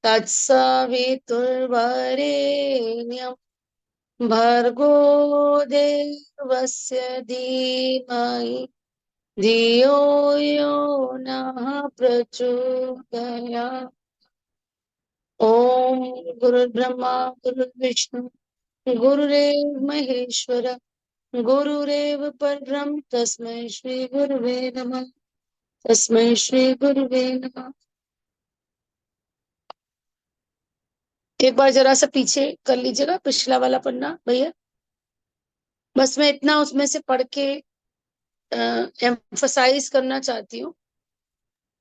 तत्सवितुर्वरेण्यं भर्गो देवस्य धीमहि धियो यो नः प्रचोदयात्। ओम गुरुर्ब्रह्मा गुरुर्विष्णु गुरुरेव महेश्वर गुरुरेव परब्रह्म तस्मै श्री गुरुवे नमः। तस्मै श्री गुरुवे नमः। एक बार जरा सा पीछे कर लीजिएगा, पिछला वाला पन्ना भैया। बस मैं इतना उसमें से पढ़ के एम्फसाइज करना चाहती हूँ।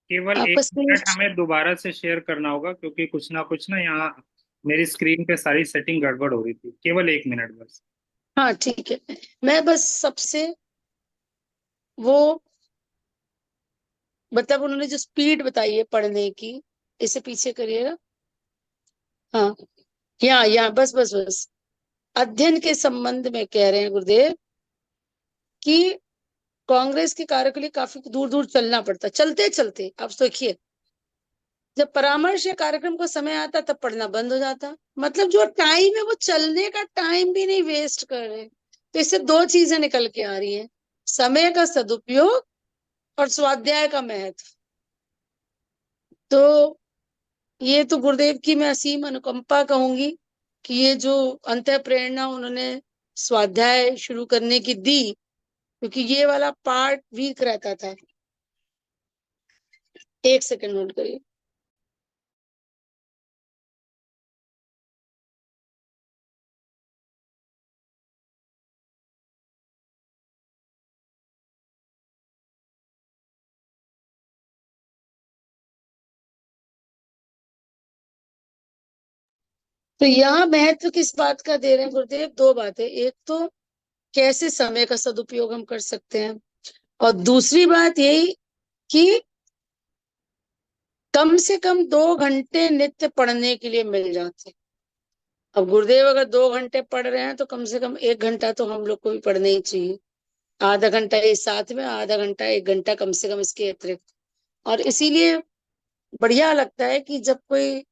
केवल आपका एक स्क्रीन। मिनट हमें दोबारा से शेयर करना होगा, क्योंकि कुछ ना कुछ ना यहाँ मेरी स्क्रीन पे सारी सेटिंग गड़बड़ हो रही थी। केवल एक मिनट बस। हाँ ठीक है। मैं बस सबसे वो मतलब उन्होंने जो स्पीड बताई है पढ़ने की, इसे पीछे करिएगा। हाँ, यहाँ बस बस बस। अध्ययन के संबंध में कह रहे हैं गुरुदेव कि कांग्रेस के कार्य के लिए काफी दूर दूर चलना पड़ता। चलते चलते आप देखिए, जब परामर्श या कार्यक्रम का समय आता तब पढ़ना बंद हो जाता। मतलब जो टाइम है वो चलने का टाइम भी नहीं वेस्ट कर रहे। तो इससे दो चीजें निकल के आ रही हैं, समय का सदुपयोग और स्वाध्याय का महत्व। तो ये तो गुरुदेव की मैं असीम अनुकंपा कहूंगी कि ये जो अंतः प्रेरणा उन्होंने स्वाध्याय शुरू करने की दी, क्योंकि ये वाला पार्ट वीक रहता था। एक सेकंड नोट करिए। तो यहाँ महत्व किस बात का दे रहे हैं गुरुदेव? दो बातें। एक तो कैसे समय का सदुपयोग हम कर सकते हैं, और दूसरी बात यही कि कम से कम 2 घंटे नित्य पढ़ने के लिए मिल जाते। अब गुरुदेव अगर 2 घंटे पढ़ रहे हैं तो कम से कम 1 घंटा तो हम लोग को भी पढ़ना ही चाहिए। आधा घंटा इस साथ में, आधा घंटा 1 घंटा कम से कम इसके अतिरिक्त। और इसीलिए बढ़िया लगता है कि जब कोई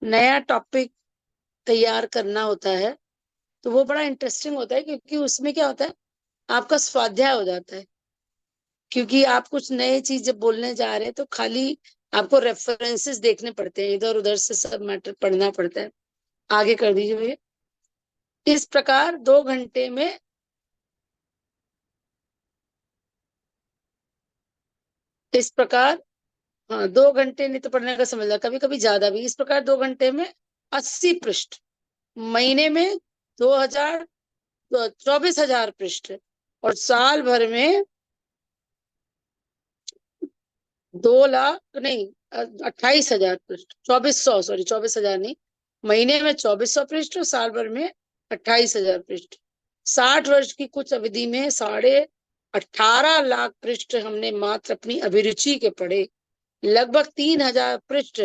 नया टॉपिक तैयार करना होता है तो वो बड़ा इंटरेस्टिंग होता है, क्योंकि उसमें क्या होता है, आपका स्वाध्याय हो जाता है। क्योंकि आप कुछ नए चीज जब बोलने जा रहे हैं तो खाली आपको रेफरेंसेस देखने पड़ते हैं, इधर उधर से सब मैटर पढ़ना पड़ता है। आगे कर दीजिए भैया। इस प्रकार 2 घंटे में, इस प्रकार, हाँ 2 घंटे नित्य पढ़ने का समझ, कभी कभी ज्यादा भी। इस प्रकार 2 घंटे में 80 पृष्ठ, महीने में 2000, 24,000 पृष्ठ, और साल भर में 2 लाख नहीं, 28,000 पृष्ठ। 2400, सॉरी 24,000 नहीं, महीने में 2400 पृष्ठ और साल भर में 28,000 पृष्ठ। 60 वर्ष की कुछ अवधि में 18.5 लाख पृष्ठ हमने मात्र अपनी अभिरुचि के पढ़े। लगभग 3,000 पृष्ठ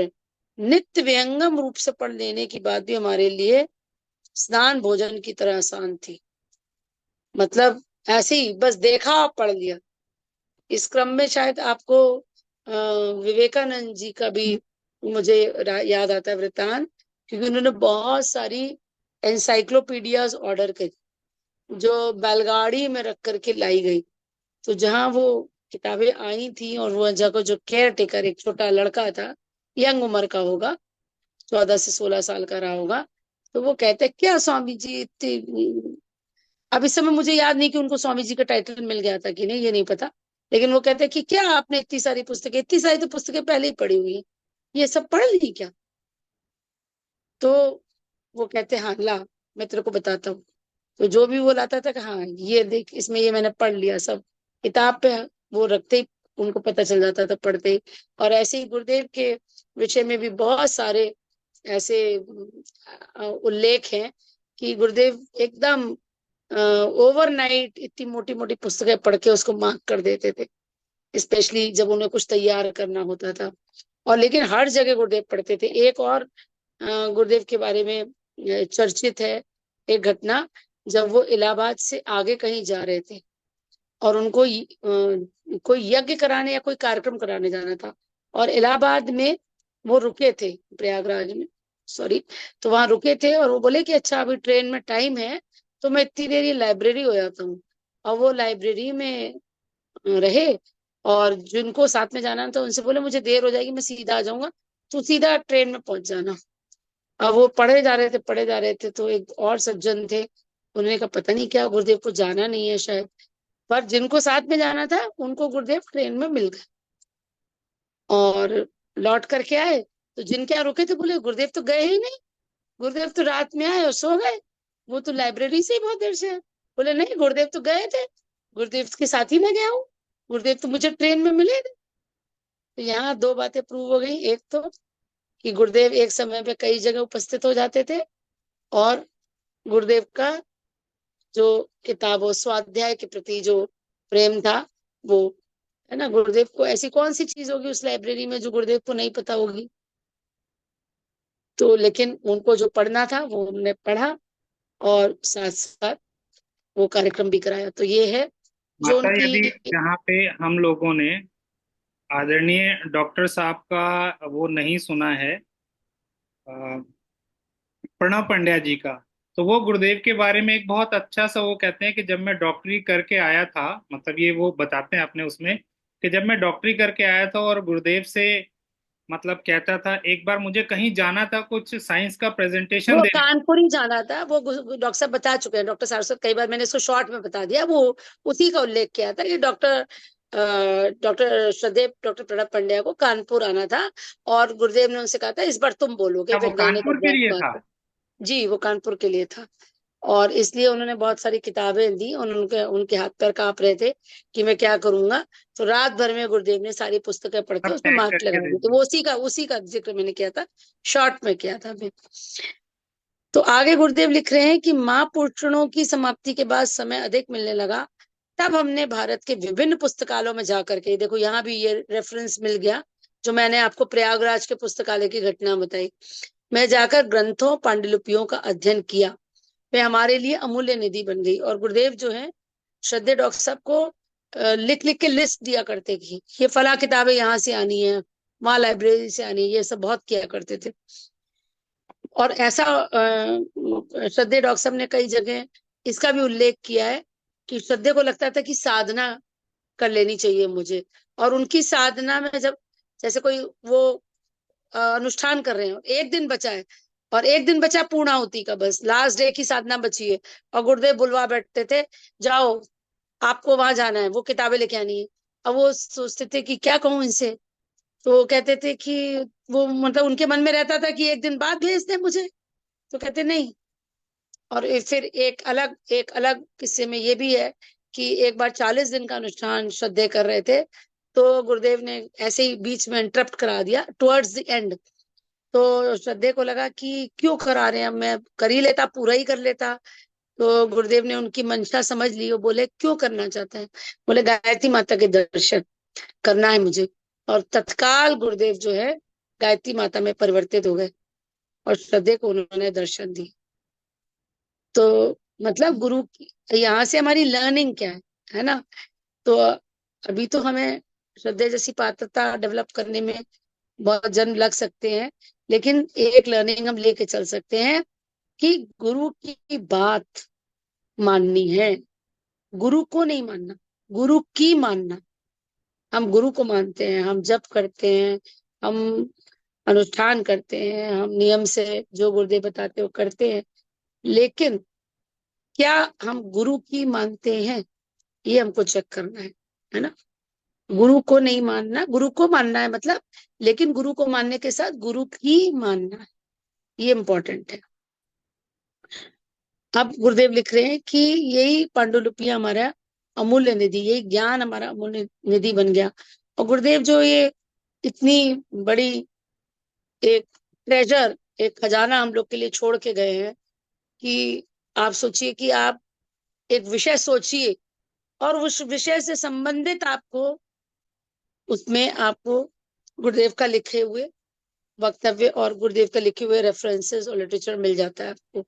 नित्य व्यंगम रूप से पढ़ लेने की बात भी हमारे लिए स्नान भोजन की तरह आसान थी। मतलब ऐसे ही बस देखा और पढ़ लिया। इस क्रम में शायद आपको विवेकानंद जी का भी मुझे याद आता है वृतांत, क्योंकि उन्होंने बहुत सारी एनसाइक्लोपीडियाज ऑर्डर करी जो बैलगाड़ी में रख करके लाई गई। तो जहां वो किताबें आई थी, और वो जगह जो केयर टेकर एक छोटा लड़का था, यंग उम्र का होगा, 14 से 16 साल का रहा होगा। तो वो कहते क्या स्वामी जी इतनी, अब इस समय मुझे याद नहीं कि उनको स्वामी जी का टाइटल मिल गया था कि नहीं, ये नहीं पता। लेकिन वो कहते हैं कि क्या आपने इतनी सारी पुस्तकें, इतनी सारी तो पुस्तकें पहले ही पढ़ी हुई है, ये सब पढ़ ली क्या? तो वो कहते हाँ ला, मैं तेरे को बताता हूँ। तो जो भी वो लाता था कि हाँ ये देख, इसमें ये मैंने पढ़ लिया सब, किताब पे वो रखते ही उनको पता चल जाता था पढ़ते ही। और ऐसे ही गुरुदेव के विषय में भी बहुत सारे ऐसे उल्लेख हैं कि गुरुदेव एकदम ओवरनाइट इतनी मोटी मोटी पुस्तकें पढ़ के उसको मार्क कर देते थे, स्पेशली जब उन्हें कुछ तैयार करना होता था। और लेकिन हर जगह गुरुदेव पढ़ते थे। एक और गुरुदेव के बारे में चर्चित है एक घटना, जब वो इलाहाबाद से आगे कहीं जा रहे थे और उनको कोई यज्ञ कराने या कोई कार्यक्रम कराने जाना था। और इलाहाबाद में वो रुके थे प्रयागराज में, सॉरी। तो वहां रुके थे और वो बोले कि अच्छा अभी ट्रेन में टाइम है, तो मैं इतनी देर ये लाइब्रेरी हो जाता हूँ। और वो लाइब्रेरी में रहे, और जिनको साथ में जाना था उनसे बोले मुझे देर हो जाएगी, मैं सीधा आ जाऊंगा, तो सीधा ट्रेन में पहुंच जाना। अब वो पढ़े जा रहे थे, पढ़े जा रहे थे, तो एक और सज्जन थे, उन्होंने कहा पता नहीं क्या गुरुदेव को जाना नहीं है शायद। पर जिनको साथ में जाना था उनको गुरुदेव ट्रेन में मिल गए और लौट करके आए। तो जिनके यहाँ रुके थे बोले गुरुदेव तो गए ही नहीं, गुरुदेव तो रात में आए और सो गए, वो तो लाइब्रेरी से ही बहुत देर से है। बोले नहीं, गुरुदेव तो गए थे, गुरुदेव के साथ ही मैं गया हूँ, गुरुदेव तो मुझे ट्रेन में मिले थे। तो यहाँ दो बातें प्रूव हो गई, एक तो कि गुरुदेव एक समय पे कई जगह उपस्थित हो जाते थे, और गुरुदेव का जो किताबों स्वाध्याय के प्रति जो प्रेम था वो, है ना। गुरुदेव को ऐसी कौन सी चीज होगी उस लाइब्रेरी में जो गुरुदेव को नहीं पता होगी। तो लेकिन उनको जो पढ़ना था वो उन्होंने पढ़ा, और साथ साथ वो कार्यक्रम भी कराया। तो ये है जो माता उनकी। यदि यहाँ पे हम लोगों ने आदरणीय डॉक्टर साहब का वो नहीं सुना है, प्रणव पंड्या जी का, तो वो गुरुदेव के बारे में एक बहुत अच्छा सा वो कहते हैं कि जब मैं डॉक्टरी करके आया था, मतलब ये वो बताते हैं अपने उसमें कि जब मैं डॉक्टरी करके आया था और गुरुदेव से मतलब कहता था, एक बार मुझे कहीं जाना था कुछ साइंस का प्रेजेंटेशन वो देने। कानपुर ही जाना था, वो डॉक्टर साहब बता चुके हैं, डॉक्टर सारस्वत, कई बार मैंने इसको शॉर्ट में बता दिया। वो उसी का उल्लेख किया था कि डॉक्टर श्रद्धेव डॉक्टर प्रणब पंड्या को कानपुर आना था, और गुरुदेव ने उनसे कहा था इस बार तुम बोलोगे, क्या वो फिर देने का कानपुर के बहुत लिए बात था? है। जी, वो कानपुर के लिए था। और इसलिए उन्होंने बहुत सारी किताबें दी, उनके उनके हाथ पैर कांप रहे थे कि मैं क्या करूंगा। तो रात भर में गुरुदेव ने सारी पुस्तकें पढ़ के सब उसमें पैक मार्क करके लगा दे दिए थे। दी। वो उसी का जिक्र मैंने किया था, शॉर्ट में किया था मैं। तो आगे गुरुदेव लिख रहे हैं कि महापुरुषों की समाप्ति के बाद समय अधिक मिलने लगा, तब हमने भारत के विभिन्न पुस्तकालयों में जाकर के, देखो यहाँ भी ये रेफरेंस मिल गया जो मैंने आपको प्रयागराज के पुस्तकालय की घटना बताई, मैं जाकर ग्रंथों पांडुलिपियों का अध्ययन किया, वे हमारे लिए अमूल्य निधि बन गई। और गुरुदेव जो है श्रद्धेय डॉक्टर साहब को लिख लिख के लिस्ट दिया करते कि ये फला किताबें यहाँ से आनी है, वहां लाइब्रेरी से आनी है, ये सब बहुत किया करते थे। और ऐसा श्रद्धेय डॉक्टर साहब ने कई जगह इसका भी उल्लेख किया है कि श्रद्धेय को लगता था कि साधना कर लेनी चाहिए मुझे, और उनकी साधना में जब जैसे कोई वो अनुष्ठान कर रहे हो, एक दिन बचा है, और एक दिन बचा पूर्णाहुति का, बस लास्ट डे की साधना बची है, और गुरुदेव बुलवा बैठते थे, जाओ आपको वहां जाना है, वो किताबें लेके आनी है। अब वो सोचते थे कि क्या कहूँ इनसे, तो वो कहते थे कि वो मतलब उनके मन में रहता था कि एक दिन बाद भेज दे मुझे, तो कहते नहीं। और फिर एक अलग किस्से में ये भी है कि एक बार 40 दिन का अनुष्ठान श्रद्धेय कर रहे थे, तो गुरुदेव ने ऐसे ही बीच में इंटरप्ट करा दिया टुवर्ड्स द एंड। तो श्रद्धेय को लगा कि क्यों करा रहे हैं, अब मैं कर ही लेता, पूरा ही कर लेता। तो गुरुदेव ने उनकी मंशा समझ ली, वो बोले क्यों करना चाहते हैं, बोले गायत्री माता के दर्शन करना है मुझे। और तत्काल गुरुदेव जो है गायत्री माता में परिवर्तित हो गए, और श्रद्धेय को उन्होंने दर्शन दिए। तो मतलब गुरु की यहाँ से हमारी लर्निंग क्या है ना। तो अभी तो हमें श्रद्धेय जैसी पात्रता डेवलप करने में बहुत जन्म लग सकते हैं, लेकिन एक लर्निंग हम लेके चल सकते हैं कि गुरु की बात माननी है, गुरु को नहीं मानना, गुरु की मानना। हम गुरु को मानते हैं, हम जप करते हैं, हम अनुष्ठान करते हैं, हम नियम से जो गुरुदेव बताते हैं वो करते हैं, लेकिन क्या हम गुरु की मानते हैं, ये हमको चेक करना है ना। गुरु को नहीं मानना, गुरु को मानना है मतलब, लेकिन गुरु को मानने के साथ गुरु की मानना है, ये इंपॉर्टेंट है। अब गुरुदेव लिख रहे हैं कि यही पांडुलिपियां हमारा अमूल्य निधि, यही ज्ञान हमारा अमूल्य निधि बन गया। और गुरुदेव जो ये इतनी बड़ी एक ट्रेजर, एक खजाना हम लोग के लिए छोड़ के गए हैं, कि आप सोचिए कि आप एक विषय सोचिए, और उस विषय से संबंधित आपको उसमें आपको गुरुदेव का लिखे हुए वक्तव्य और गुरुदेव के लिखे हुए रेफरेंसेस और लिटरेचर मिल जाता है आपको।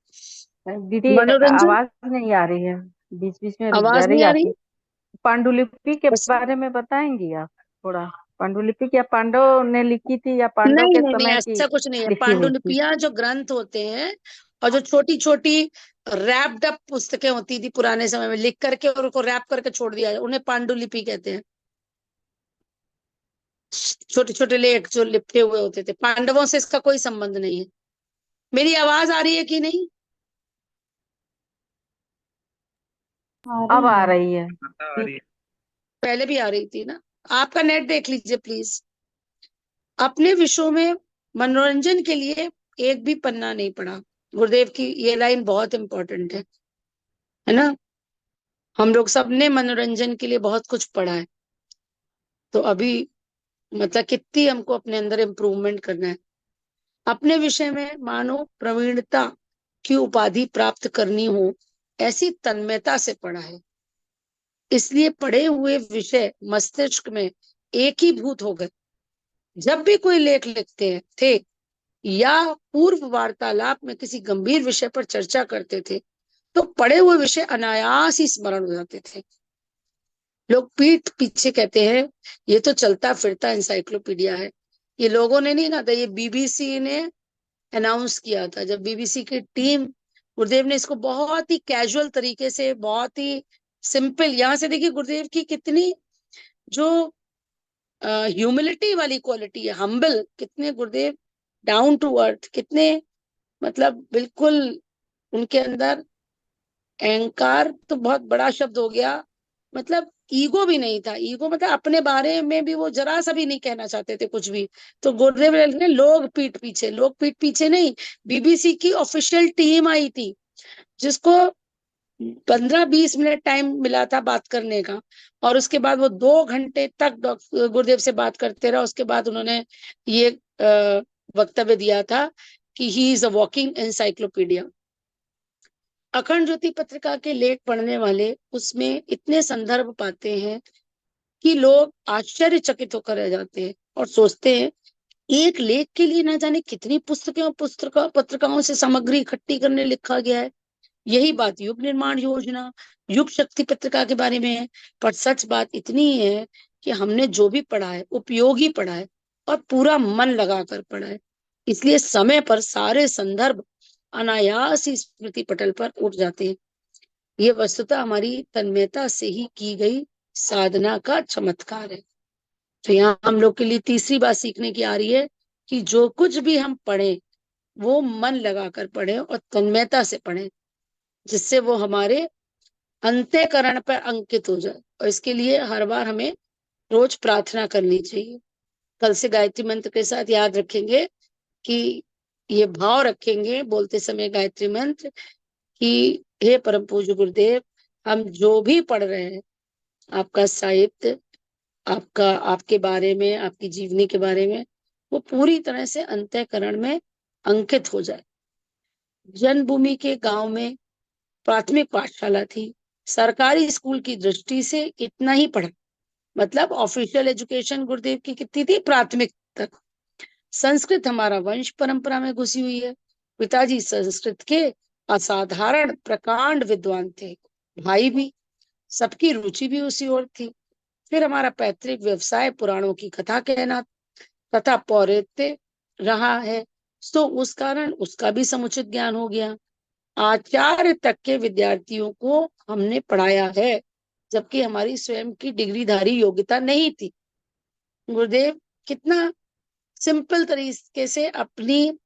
दीदी मनोरंजन। आवाज नहीं आ रही है, बीच बीच में रुक जा आवाज रही नहीं आ रही? आपकी। पांडुलिपि के बस बारे में बताएंगी आप थोड़ा? पांडुलिपि क्या पांडव ने लिखी थी या पांडव नहीं के नहीं नहीं, समय की ऐसा कुछ नहीं है। लिखी हुई थी? पांडुलिपियां जो ग्रंथ होते हैं और जो छोटी छोटी रैप्ड अप पुस्तकें होती थी पुराने समय में, लिख करके और उनको रैप करके छोड़ दिया जाए, उन्हें पांडुलिपि कहते हैं। छोटे छोटे लेख जो लिखे हुए होते थे, पांडवों से इसका कोई संबंध नहीं है। मेरी आवाज आ रही है कि नहीं? अब आ रही है। बता ठीक। रही है। पहले भी आ रही थी ना। आपका नेट देख लीजिए प्लीज। अपने विषयों में मनोरंजन के लिए एक भी पन्ना नहीं पढ़ा। गुरुदेव की ये लाइन बहुत इंपॉर्टेंट है ना। हम लोग सबने मनोरंजन के लिए बहुत कुछ पढ़ा है, तो अभी मतलब कितनी हमको अपने अंदर इम्प्रूवमेंट करना है। अपने विषय में मानो प्रवीणता की उपाधि प्राप्त करनी हो, ऐसी तन्मयता से पढ़ा है। इसलिए पढ़े हुए विषय मस्तिष्क में एक ही भूत हो गए। जब भी कोई लेख लिखते हैं थे या पूर्व वार्तालाप में किसी गंभीर विषय पर चर्चा करते थे, तो पढ़े हुए विषय अनायास ही स्मरण हो जाते थे। लोग पीठ पीछे कहते हैं ये तो चलता फिरता इंसाइक्लोपीडिया है। ये लोगों ने नहीं कहा था, ये बीबीसी ने अनाउंस किया था। जब बीबीसी की टीम, गुरुदेव ने इसको बहुत ही कैजुअल तरीके से, बहुत ही सिंपल, यहाँ से देखिए गुरुदेव की कितनी जो ह्यूमिलिटी वाली क्वालिटी है, हम्बल कितने गुरुदेव, डाउन टू अर्थ कितने, मतलब बिल्कुल उनके अंदर अहंकार तो बहुत बड़ा शब्द हो गया, मतलब ईगो भी नहीं था। ईगो मतलब अपने बारे में भी वो जरा सा भी नहीं कहना चाहते थे कुछ भी। तो गुरुदेव ने लोग पीठ पीछे, लोग पीठ पीछे नहीं, बीबीसी की ऑफिशियल टीम आई थी जिसको 15-20 मिनट टाइम मिला था बात करने का, और उसके बाद वो 2 घंटे तक डॉक्टर गुरुदेव से बात करते रहा। उसके बाद उन्होंने ये वक्तव्य दिया था कि he is a walking encyclopedia. अखंड ज्योति पत्रिका के लेख पढ़ने वाले उसमें इतने संदर्भ पाते हैं कि लोग आश्चर्यचकित होकर रह जाते हैं और सोचते हैं एक लेख के लिए ना जाने कितनी पुस्तकें और पत्रिकाओं से सामग्री इकट्ठी करने लिखा गया है। यही बात युग निर्माण योजना, युग शक्ति पत्रिका के बारे में है। पर सच बात इतनी है कि हमने जो भी पढ़ा है उपयोगी पढ़ा है और पूरा मन लगाकर पढ़ा है। इसलिए समय पर सारे संदर्भ अनायास ही स्मृति पटल पर उठ जाते हैं। ये वस्तुतः हमारी तन्मयता से ही की गई साधना का चमत्कार है। तो यहाँ हम लोग के लिए तीसरी बात सीखने की आ रही है कि जो कुछ भी हम पढ़े वो मन लगाकर पढ़े और तन्मयता से पढ़े, जिससे वो हमारे अंतःकरण पर अंकित हो जाए। और इसके लिए हर बार हमें रोज प्रार्थना करनी चाहिए। कल से गायत्री मंत्र के साथ याद रखेंगे कि ये भाव रखेंगे बोलते समय गायत्री मंत्र कि हे परम पूज्य गुरुदेव, हम जो भी पढ़ रहे हैं आपका साहित्य, आपका, आपके बारे में, आपकी जीवनी के बारे में, वो पूरी तरह से अंतःकरण में अंकित हो जाए। जन्मभूमि के गांव में प्राथमिक पाठशाला थी। सरकारी स्कूल की दृष्टि से इतना ही पढ़ा, मतलब ऑफिशियल एजुकेशन गुरुदेव की कितनी थी, प्राथमिक तक। संस्कृत हमारा वंश परंपरा में घुसी हुई है। पिताजी संस्कृत के असाधारण प्रकांड विद्वान थे, भाई भी, सबकी रुचि भी उसी ओर थी। फिर हमारा पैतृक व्यवसाय पुराणों की कथा कहना, कथा पौरात्य रहा है, तो उस कारण उसका भी समुचित ज्ञान हो गया। आचार्य तक के विद्यार्थियों को हमने पढ़ाया है, जबकि हमारी स्वयं की डिग्रीधारी योग्यता नहीं थी। गुरुदेव कितना सिंपल तरीके से अपनी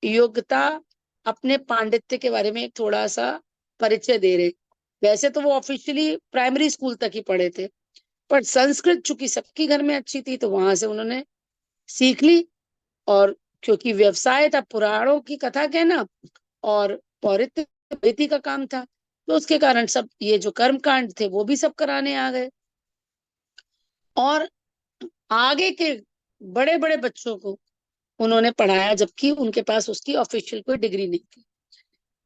योग्यता, अपने पांडित्य के बारे में थोड़ा सा परिचय दे रहे। वैसे तो वो ऑफिशियली प्राइमरी स्कूल तक ही पढ़े थे, पर संस्कृत चूंकि सबकी घर में अच्छी थी तो वहां से उन्होंने सीख ली। और क्योंकि व्यवसाय था पुराणों की कथा कहना और पौरात्य रीति का काम था, तो उसके कारण सब ये जो कर्म कांड थे वो भी सब कराने आ गए। और आगे के बड़े बड़े बच्चों को उन्होंने पढ़ाया, जबकि उनके पास उसकी ऑफिशियल कोई डिग्री नहीं थी।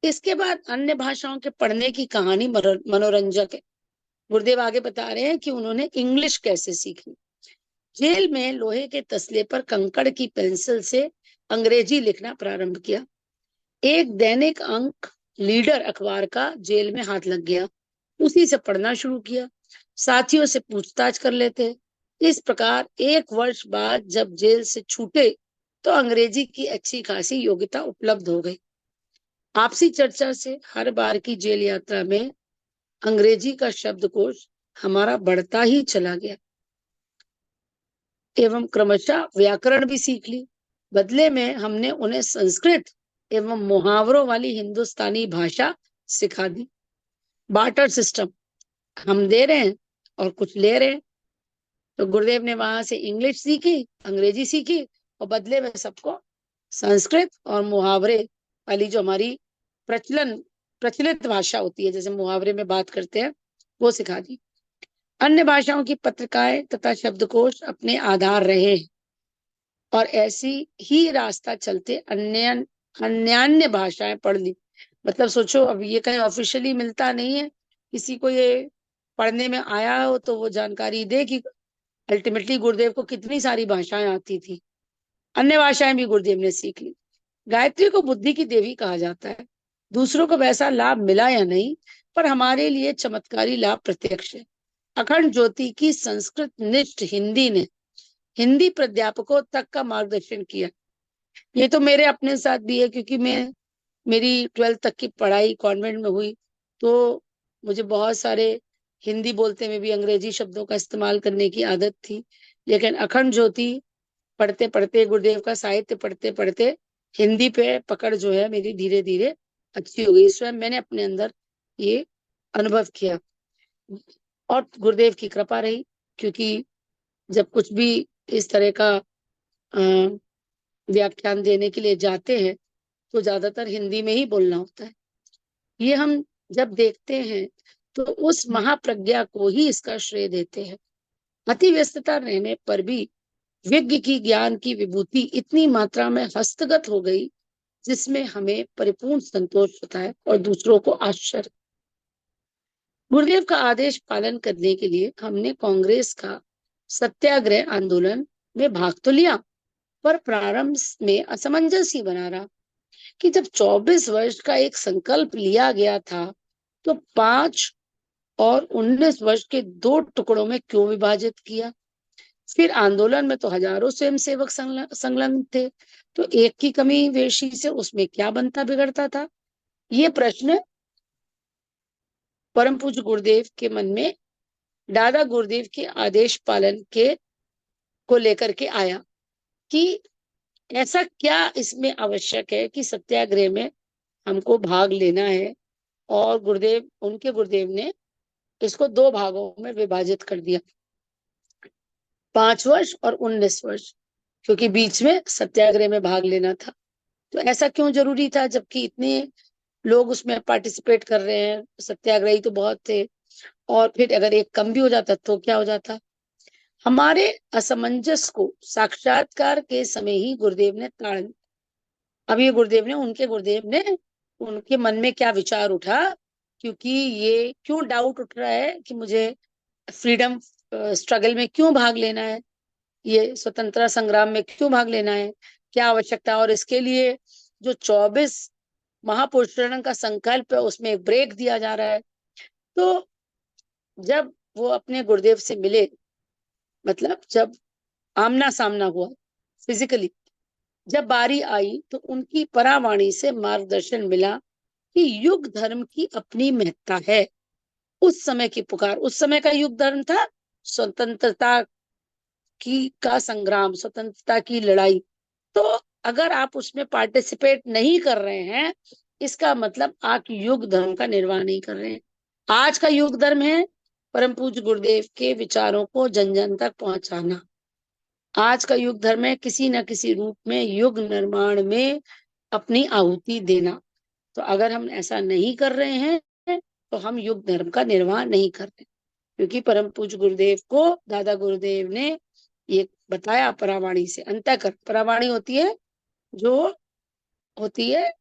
इसके बाद अन्य भाषाओं के पढ़ने की कहानी मनोरंजक है। गुरुदेव आगे बता रहे हैं कि उन्होंने इंग्लिश कैसे सीखी। जेल में लोहे के तसले पर कंकड़ की पेंसिल से अंग्रेजी लिखना प्रारंभ किया। एक दैनिक अंक लीडर अखबार का जेल में हाथ लग गया, उसी से पढ़ना शुरू किया। साथियों से पूछताछ कर लेते, इस प्रकार 1 वर्ष बाद जब जेल से छूटे तो अंग्रेजी की अच्छी खासी योग्यता उपलब्ध हो गई। आपसी चर्चा से हर बार की जेल यात्रा में अंग्रेजी का शब्दकोश हमारा बढ़ता ही चला गया एवं क्रमशः व्याकरण भी सीख ली। बदले में हमने उन्हें संस्कृत एवं मुहावरों वाली हिंदुस्तानी भाषा सिखा दी। बार्टर सिस्टम, हम दे रहे हैं और कुछ ले रहे हैं। तो गुरुदेव ने वहां से इंग्लिश सीखी, अंग्रेजी सीखी और बदले में सबको संस्कृत और मुहावरे वाली जो हमारी प्रचलित भाषा होती है, जैसे मुहावरे में बात करते हैं, वो सिखा दी। अन्य भाषाओं की पत्रिकाएं तथा शब्दकोश अपने आधार रहे और ऐसी ही रास्ता चलते अन्य भाषाएं पढ़ ली। मतलब सोचो, अब ये कहीं ऑफिशियली मिलता नहीं है, किसी को ये पढ़ने में आया हो तो वो जानकारी दे कि अल्टीमेटली गुरुदेव को कितनी सारी भाषाएं आती थी। अन्य भाषाएं भी गुरुदेव ने सीख ली। गायत्री को बुद्धि की देवी कहा जाता है। दूसरों को वैसा लाभ मिला या नहीं, पर हमारे लिए चमत्कारी लाभ प्रत्यक्ष है। अखंड ज्योति की संस्कृत निष्ठ हिंदी ने हिंदी प्राध्यापकों तक का मार्गदर्शन किया। ये तो मेरे अपने साथ भी है, क्योंकि मेरी 12th तक की पढ़ाई कॉन्वेंट में हुई, तो मुझे बहुत सारे हिंदी बोलते में भी अंग्रेजी शब्दों का इस्तेमाल करने की आदत थी। लेकिन अखंड ज्योति पढ़ते पढ़ते, गुरुदेव का साहित्य पढ़ते पढ़ते हिंदी पे पकड़ जो है मेरी धीरे धीरे अच्छी हो गई। स्वयं मैंने अपने अंदर ये अनुभव किया और गुरुदेव की कृपा रही, क्योंकि जब कुछ भी इस तरह का व्याख्यान देने के लिए जाते हैं तो ज्यादातर हिंदी में ही बोलना होता है। ये हम जब देखते हैं तो उस महाप्रज्ञा को ही इसका श्रेय देते हैं। अति व्यस्तता रहने पर भी विज्ञ की ज्ञान की विभूति इतनी मात्रा में हस्तगत हो गई जिसमें हमें परिपूर्ण संतोष होता है और दूसरों को आश्चर्य। गुरुदेव का आदेश पालन करने के लिए हमने कांग्रेस का सत्याग्रह आंदोलन में भाग तो लिया, पर प्रारंभ में असमंजस ही बना रहा कि जब 24 वर्ष का एक संकल्प लिया गया था तो 5 और 19 वर्ष के 2 टुकड़ों में क्यों विभाजित किया। फिर आंदोलन में तो हजारों स्वयंसेवक संलग्न थे, तो एक की कमी वेशी से उसमें क्या बनता बिगड़ता था। ये प्रश्न परम पूज्य गुरुदेव के मन में दादा गुरुदेव के आदेश पालन के को लेकर के आया कि ऐसा क्या इसमें आवश्यक है कि सत्याग्रह में हमको भाग लेना है। और उनके गुरुदेव ने इसको 2 भागों में विभाजित कर दिया, 5 वर्ष और 19 वर्ष, क्योंकि बीच में सत्याग्रह में भाग लेना था। तो ऐसा क्यों जरूरी था, जबकि इतने लोग उसमें पार्टिसिपेट कर रहे हैं, सत्याग्रही तो बहुत थे, और फिर अगर एक कम भी हो जाता तो क्या हो जाता। हमारे असमंजस को साक्षात्कार के समय ही गुरुदेव ने ताड़। अब ये उनके मन में क्या विचार उठा, क्योंकि ये क्यों डाउट उठ रहा है कि मुझे फ्रीडम स्ट्रगल में क्यों भाग लेना है, ये स्वतंत्रता संग्राम में क्यों भाग लेना है, क्या आवश्यकता। और इसके लिए जो 24 महापुरुषों का संकल्प है उसमें एक ब्रेक दिया जा रहा है। तो जब वो अपने गुरुदेव से मिले, मतलब जब आमना सामना हुआ फिजिकली, जब बारी आई तो उनकी परावाणी से मार्गदर्शन मिला कि युग धर्म की अपनी महत्ता है। उस समय की पुकार, उस समय का युग धर्म था स्वतंत्रता का संग्राम, स्वतंत्रता की लड़ाई। तो अगर आप उसमें पार्टिसिपेट नहीं कर रहे हैं, इसका मतलब आप युग धर्म का निर्वाह नहीं कर रहे हैं। आज का युग धर्म है परम पूज्य गुरुदेव के विचारों को जन जन तक पहुंचाना। आज का युग धर्म है किसी न किसी रूप में युग निर्माण में अपनी आहुति देना। तो अगर हम ऐसा नहीं कर रहे हैं तो हम युग धर्म का निर्वाह नहीं कर रहे, क्योंकि परम पूज्य गुरुदेव को दादा गुरुदेव ने ये बताया परावाणी से। अंतःकरण परावाणी होती है, जो होती है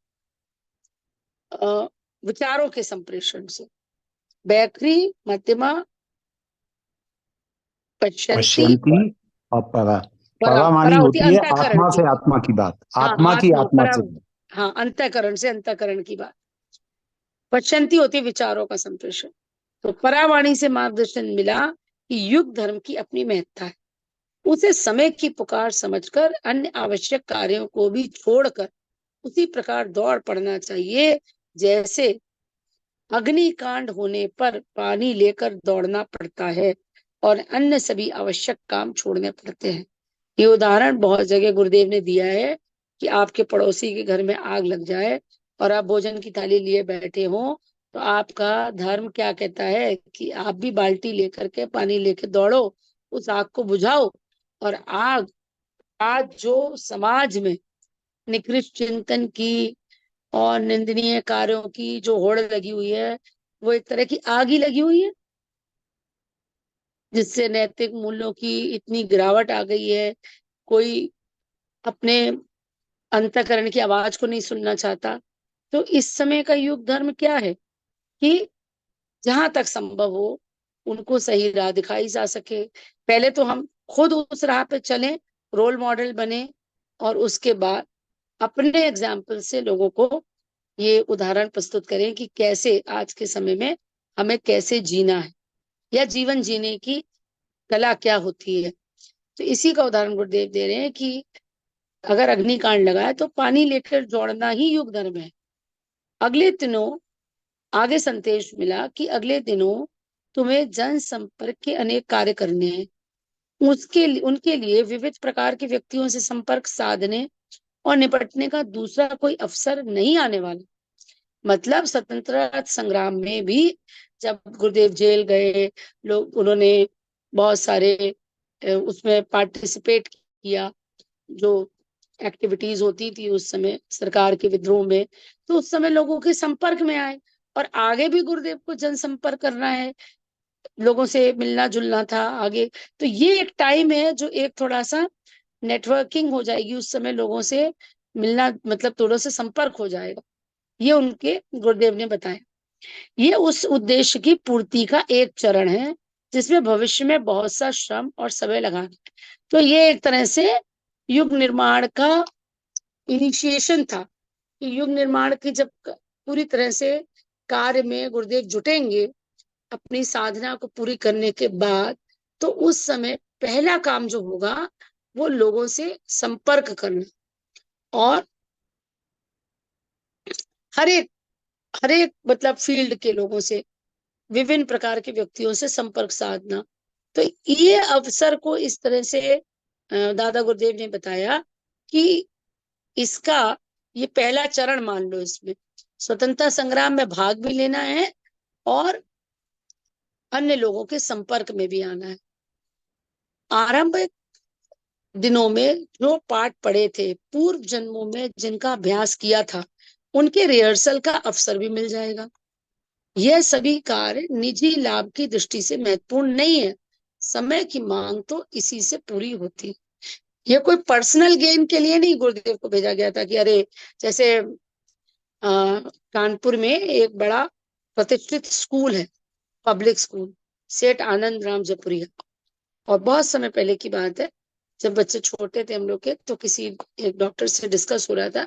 विचारों के संप्रेषण से। बैखरी, मध्यमा, पश्यंती और परा परावाणी होती होती है अंतःकरण आत्मा की। से आत्मा की बात, हाँ, आत्मा की आत्मा से। हाँ, अंतःकरण से अंतःकरण की बात। पश्यंती होती विचारों का संप्रेषण। तो परावाणी से मार्गदर्शन मिला कि युग धर्म की अपनी महत्ता है। उसे समय की पुकार समझकर अन्य आवश्यक कार्यों को भी छोड़कर उसी प्रकार दौड़ पड़ना चाहिए जैसे अग्निकांड होने पर पानी लेकर दौड़ना पड़ता है और अन्य सभी आवश्यक काम छोड़ने पड़ते हैं। ये उदाहरण बहुत जगह गुरुदेव ने दिया है कि आपके पड़ोसी के घर में आग लग जाए और आप भोजन की थाली लिए बैठे हो, तो आपका धर्म क्या कहता है कि आप भी बाल्टी लेकर के पानी लेके दौड़ो, उस आग को बुझाओ। और आग आज जो समाज में निकृष्ट चिंतन की और निंदनीय कार्यों की जो होड़ लगी हुई है, वो एक तरह की आग ही लगी हुई है, जिससे नैतिक मूल्यों की इतनी गिरावट आ गई है। कोई अपने अंतःकरण की आवाज को नहीं सुनना चाहता। तो इस समय का युग धर्म क्या है कि जहां तक संभव हो उनको सही राह दिखाई जा सके। पहले तो हम खुद उस राह पे चलें, रोल मॉडल बने, और उसके बाद अपने एग्जाम्पल से लोगों को ये उदाहरण प्रस्तुत करें कि कैसे आज के समय में हमें कैसे जीना है या जीवन जीने की कला क्या होती है। तो इसी का उदाहरण गुरुदेव दे रहे हैं कि अगर अग्निकांड लगा है तो पानी लेकर दौड़ना ही युग धर्म है। अगले दिनों आगे संदेश मिला कि अगले दिनों तुम्हें जन संपर्क के अनेक कार्य करने हैं। उनके लिए विविध प्रकार के व्यक्तियों से संपर्क साधने और निपटने का दूसरा कोई अवसर नहीं आने वाला। मतलब स्वतंत्रता संग्राम में भी जब गुरुदेव जेल गए, लोग उन्होंने बहुत सारे उसमें पार्टिसिपेट किया, जो एक्टिविटीज होती थी उस समय सरकार के विद्रोह में, तो उस समय लोगों के संपर्क में आए। और आगे भी गुरुदेव को जनसंपर्क करना है, लोगों से मिलना जुलना था आगे। तो ये एक टाइम है जो एक थोड़ा सा नेटवर्किंग हो जाएगी, उस समय लोगों से मिलना मतलब थोड़ा सा संपर्क हो जाएगा। ये उनके गुरुदेव ने बताया। ये उस उद्देश्य की पूर्ति का एक चरण है जिसमें भविष्य में बहुत सा श्रम और समय लगाना है। तो ये एक तरह से युग निर्माण का इनिशिएशन था कि युग निर्माण की जब पूरी तरह से कार्य में गुरुदेव जुटेंगे अपनी साधना को पूरी करने के बाद, तो उस समय पहला काम जो होगा वो लोगों से संपर्क करना और हर एक मतलब फील्ड के लोगों से, विभिन्न प्रकार के व्यक्तियों से संपर्क साधना। तो ये अवसर को इस तरह से दादा गुरुदेव ने बताया कि इसका ये पहला चरण मान लो, इसमें स्वतंत्रता संग्राम में भाग भी लेना है और अन्य लोगों के संपर्क में भी आना है। आरंभिक दिनों में जो पाठ पढ़े थे, पूर्व जन्मों में जिनका अभ्यास किया था, उनके रिहर्सल का अवसर भी मिल जाएगा। यह सभी कार्य निजी लाभ की दृष्टि से महत्वपूर्ण नहीं है, समय की मांग तो इसी से पूरी होती। ये कोई पर्सनल गेन के लिए नहीं गुरुदेव को भेजा गया था कि अरे, जैसे कानपुर में एक बड़ा प्रतिष्ठित स्कूल है, पब्लिक स्कूल, सेठ आनंद राम जपुरिया। और बहुत समय पहले की बात है, जब बच्चे छोटे थे हम लोग के, तो किसी एक डॉक्टर से डिस्कस हो रहा था।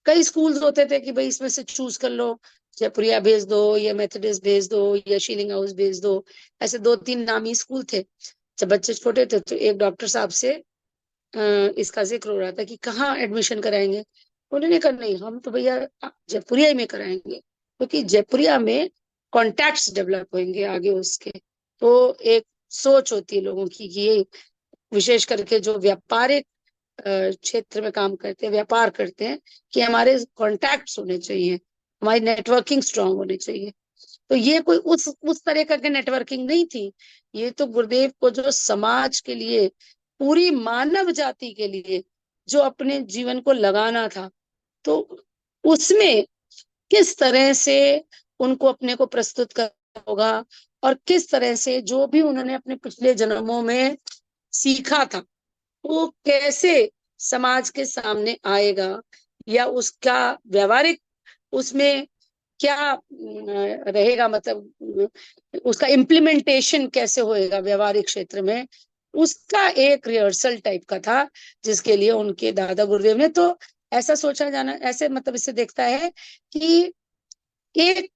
कई स्कूल्स होते थे कि भाई इसमें से चूज कर लो, जयपुरिया भेज दो या मेथोडिस्ट भेज दो या शीलिंग हाउस भेज दो, ऐसे 2-3 नामी स्कूल थे। जब बच्चे छोटे थे तो एक डॉक्टर साहब से इसका जिक्र हो रहा था कि कहाँ एडमिशन कराएंगे। उन्होंने कहा नहीं, हम तो भैया जयपुरिया ही में कराएंगे, क्योंकि जयपुरिया में कॉन्टैक्ट्स डेवलप होंगे आगे उसके। तो एक सोच होती है लोगों की कि ये विशेष करके जो व्यापारिक क्षेत्र में काम करते हैं, व्यापार करते हैं, कि हमारे कॉन्टैक्ट्स होने चाहिए, हमारी नेटवर्किंग स्ट्रांग होनी चाहिए। तो ये कोई उस तरह का नेटवर्किंग नहीं थी। ये तो गुरुदेव को जो समाज के लिए, पूरी मानव जाति के लिए जो अपने जीवन को लगाना था, तो उसमें किस तरह से उनको अपने को प्रस्तुत करना होगा और किस तरह से जो भी उन्होंने अपने पिछले जन्मों में सीखा था वो कैसे समाज के सामने आएगा, या उसका व्यवहारिक उसमें क्या रहेगा, मतलब उसका इम्प्लीमेंटेशन कैसे होएगा व्यवहारिक क्षेत्र में, उसका एक रिहर्सल टाइप का था, जिसके लिए उनके दादा गुरुदेव ने तो ऐसा सोचा जाना, ऐसे मतलब इससे देखता है कि एक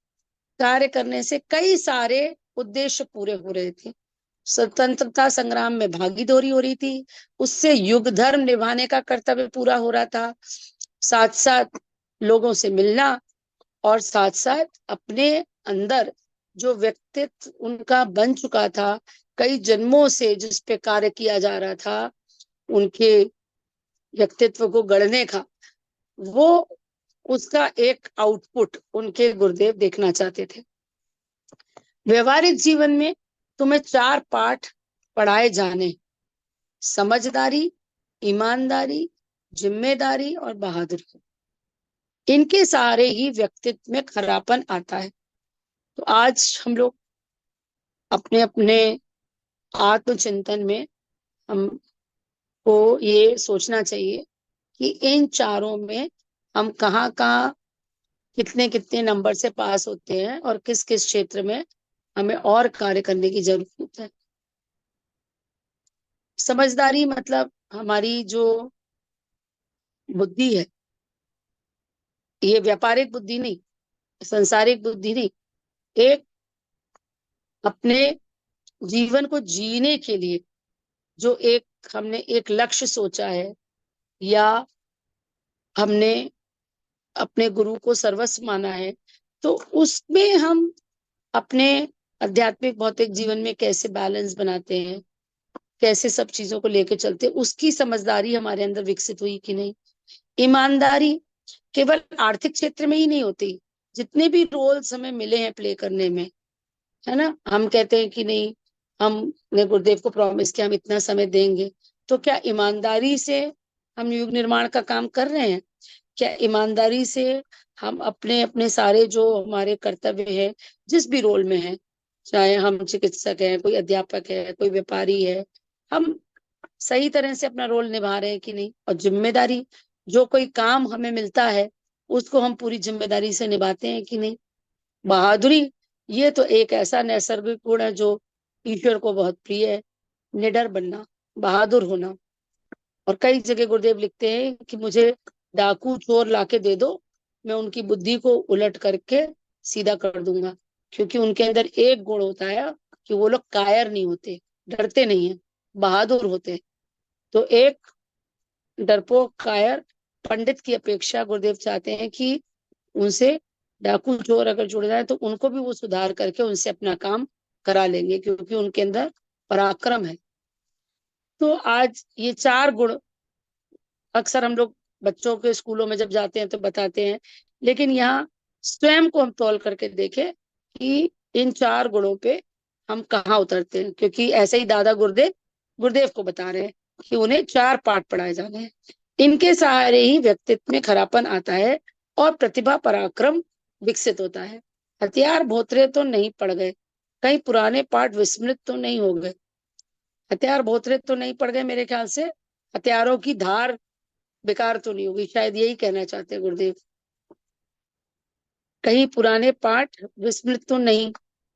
कार्य करने से कई सारे उद्देश्य पूरे हो रहे थे। स्वतंत्रता संग्राम में भागीदारी हो रही थी, उससे युग धर्म निभाने का कर्तव्य पूरा हो रहा था, साथ साथ लोगों से मिलना और साथ साथ अपने अंदर जो व्यक्तित्व उनका बन चुका था, कई जन्मों से जिस पे कार्य किया जा रहा था, उनके व्यक्तित्व को गढ़ने का, वो उसका एक आउटपुट उनके गुरुदेव देखना चाहते थे। व्यवहारिक जीवन में तुम्हें 4 पाठ पढ़ाए जाने: समझदारी, ईमानदारी, जिम्मेदारी और बहादुरी। इनके सहारे ही व्यक्तित्व में खरापन आता है। तो आज हम लोग अपने अपने आत्मचिंतन में हमको ये सोचना चाहिए कि इन चारों में हम कहाँ कहाँ कितने कितने नंबर से पास होते हैं और किस किस क्षेत्र में हमें और कार्य करने की जरूरत है। समझदारी मतलब हमारी जो बुद्धि है, ये व्यापारिक बुद्धि नहीं, संसारिक बुद्धि नहीं, एक अपने जीवन को जीने के लिए जो एक हमने एक लक्ष्य सोचा है, या हमने अपने गुरु को सर्वस्व माना है, तो उसमें हम अपने आध्यात्मिक भौतिक जीवन में कैसे बैलेंस बनाते हैं, कैसे सब चीजों को लेकर चलते हैं, उसकी समझदारी हमारे अंदर विकसित हुई कि नहीं। ईमानदारी केवल आर्थिक क्षेत्र में ही नहीं होती, जितने भी रोल्स हमें मिले हैं प्ले करने में, है ना, हम कहते हैं कि नहीं, हमने गुरुदेव को प्रॉमिस किया हम इतना समय देंगे, तो क्या ईमानदारी से हम युग निर्माण का काम कर रहे हैं? क्या ईमानदारी से हम अपने अपने सारे जो हमारे कर्तव्य है, जिस भी रोल में है, चाहे हम चिकित्सक हैं, कोई अध्यापक है, कोई व्यापारी है, हम सही तरह से अपना रोल निभा रहे हैं कि नहीं? और जिम्मेदारी, जो कोई काम हमें मिलता है उसको हम पूरी जिम्मेदारी से निभाते हैं कि नहीं? बहादुरी, ये तो एक ऐसा नैसर्गिक गुण है जो ईश्वर को बहुत प्रिय है, निडर बनना, बहादुर होना। और कई जगह गुरुदेव लिखते हैं कि मुझे डाकू चोर लाके दे दो, मैं उनकी बुद्धि को उलट करके सीधा कर दूंगा, क्योंकि उनके अंदर एक गुण होता है कि वो लोग कायर नहीं होते, डरते नहीं है, बहादुर होते हैं। तो एक डरपोक कायर पंडित की अपेक्षा गुरुदेव चाहते हैं कि उनसे डाकू चोर अगर जुड़ जाए तो उनको भी वो सुधार करके उनसे अपना काम करा लेंगे, क्योंकि उनके अंदर पराक्रम है। तो आज ये 4 गुण अक्सर हम लोग बच्चों के स्कूलों में जब जाते हैं तो बताते हैं, लेकिन यहाँ स्वयं को हम तौल करके देखें कि इन 4 गुणों पे हम कहाँ उतरते हैं, क्योंकि ऐसे ही दादा गुरुदेव गुरुदेव को बता रहे हैं कि उन्हें 4 पाठ पढ़ाए जाने हैं। इनके सहारे ही व्यक्तित्व में खरापन आता है और प्रतिभा पराक्रम विकसित होता है। हथियार भोतरे तो नहीं पड़ गए, कहीं पुराने पाठ विस्मृत तो नहीं हो गए। हथियार भोतरे तो नहीं पड़ गए, मेरे ख्याल से हथियारों की धार बेकार तो नहीं होगी, शायद यही कहना चाहते हैं गुरुदेव। कहीं पुराने पाठ विस्मृत तो नहीं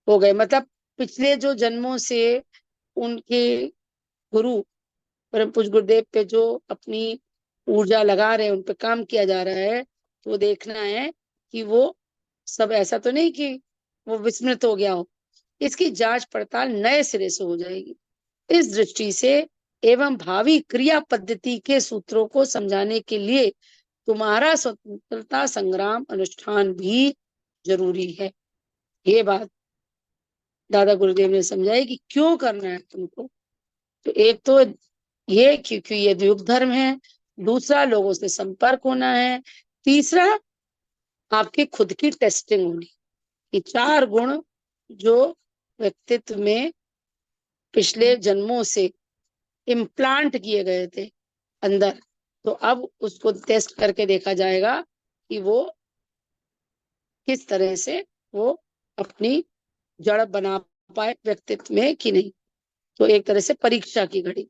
हो गए, मतलब पिछले जो जन्मों से उनके गुरु परम पूज्य गुरुदेव पे जो अपनी ऊर्जा लगा रहे हैं, उन पे काम किया जा रहा है, तो देखना है कि वो सब ऐसा तो नहीं कि वो विस्मृत हो गया हो। इसकी जांच पड़ताल नए सिरे से हो जाएगी। इस दृष्टि से एवं भावी क्रिया पद्धति के सूत्रों को समझाने के लिए तुम्हारा स्वतंत्रता संग्राम अनुष्ठान भी जरूरी है। ये बात दादा गुरुदेव ने समझाई कि क्यों करना है तुमको। तो एक तो ये क्योंकि ये युग धर्म है, दूसरा लोगों से संपर्क होना है, तीसरा आपकी खुद की टेस्टिंग होनी। ये 4 गुण जो व्यक्तित्व में पिछले जन्मों से इम्प्लांट किए गए थे अंदर, तो अब उसको टेस्ट करके देखा जाएगा कि वो किस तरह से वो अपनी जड़ बना पाए व्यक्तित्व में कि नहीं। तो एक तरह से परीक्षा की घड़ी।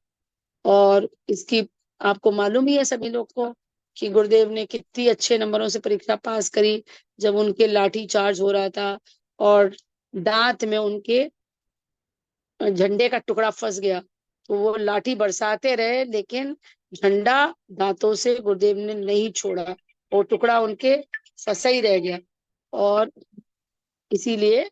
और इसकी आपको मालूम ही है सभी लोग को कि गुरुदेव ने कितनी अच्छे नंबरों से परीक्षा पास करी, जब उनके लाठी चार्ज हो रहा था और दांत में उनके झंडे का टुकड़ा फंस गया, तो वो लाठी बरसाते रहे लेकिन झंडा दांतों से गुरुदेव ने नहीं छोड़ा, वो टुकड़ा उनके फंसा ही रह गया। और इसीलिए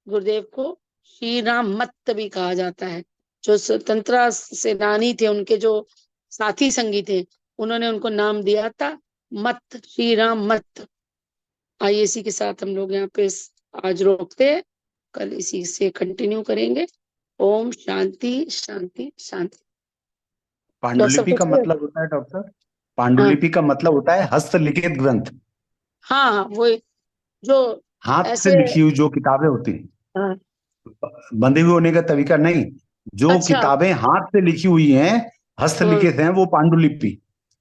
गुरुदेव को श्री राम मत्त भी कहा जाता है। जो स्वतंत्रता सेनानी थे, उनके जो साथी संगी थे, उन्होंने उनको नाम दिया था मत्त, श्री राम मत्त। आइए इसी के साथ हम लोग यहाँ पे आज रोकते हैं, कल इसी से कंटिन्यू करेंगे। ओम शांति शांति शांति। पांडुलिपि का डॉक्टर मतलब होता है डॉक्टर, पांडुलिपि का मतलब होता है हस्तलिखित ग्रंथ, हाँ हाँ, वो जो हाथ से ऐसे, लिखी हुई जो किताबें होती हैं, हाँ, बंधे हुए होने का तरीका नहीं, जो अच्छा, किताबें हाथ से लिखी हुई हैं, हस्तलिखित हैं, वो पांडुलिपि।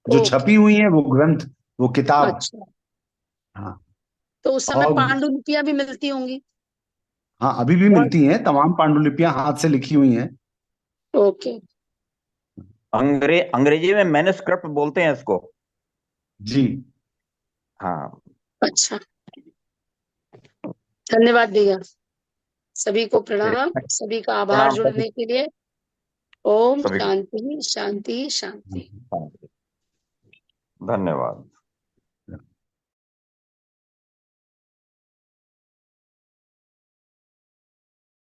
जो ओके, छपी हुई हैं वो ग्रंथ, वो किताब। अच्छा। हाँ। तो उस समय और पांडुलिपियां भी मिलती होंगी। हाँ, अभी भी बहुत, मिलती हैं, तमाम पांडुलिपियां हाथ से लिखी हुई हैं। ओके, अंग्रेजी में मैन्युस्क्रिप्ट बोलते हैं इसको। जी। हाँ। अच्छा, धन्यवाद भैया। सभी को प्रणाम, सभी का आभार प्रणाम सभी जुड़ने के लिए। ओम सभी को। शांति शांति शांति। धन्यवाद।